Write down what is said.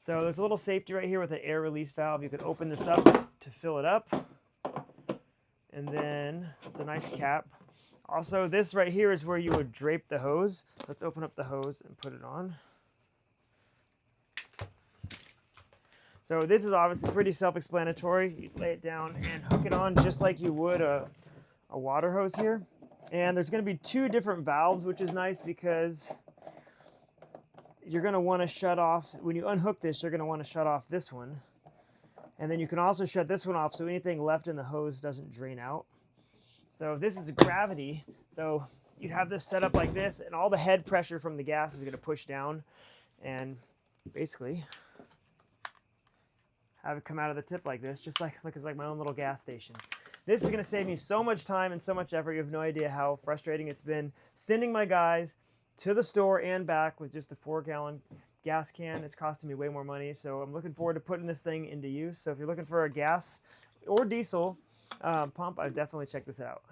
So there's a little safety right here with an air release valve. You can open this up to fill it up. And then it's a nice cap. Also, this right here is where you would drape the hose. Let's open up the hose and put it on. So this is obviously pretty self-explanatory. You lay it down and hook it on just like you would a water hose here. And there's going to be two different valves, which is nice because you're going to want to shut off, when you unhook this, you're going to want to shut off this one. And then you can also shut this one off so anything left in the hose doesn't drain out. So this is a gravity. So you'd have this set up like this, and all the head pressure from the gas is going to push down and basically have it come out of the tip like this, just like, look, it's like my own little gas station. This is going to save me so much time and so much effort. You have no idea how frustrating it's been sending my guys to the store and back with just a 4-gallon gas can. It's costing me way more money, so I'm looking forward to putting this thing into use. So if you're looking for a gas or diesel pump, I'd definitely check this out.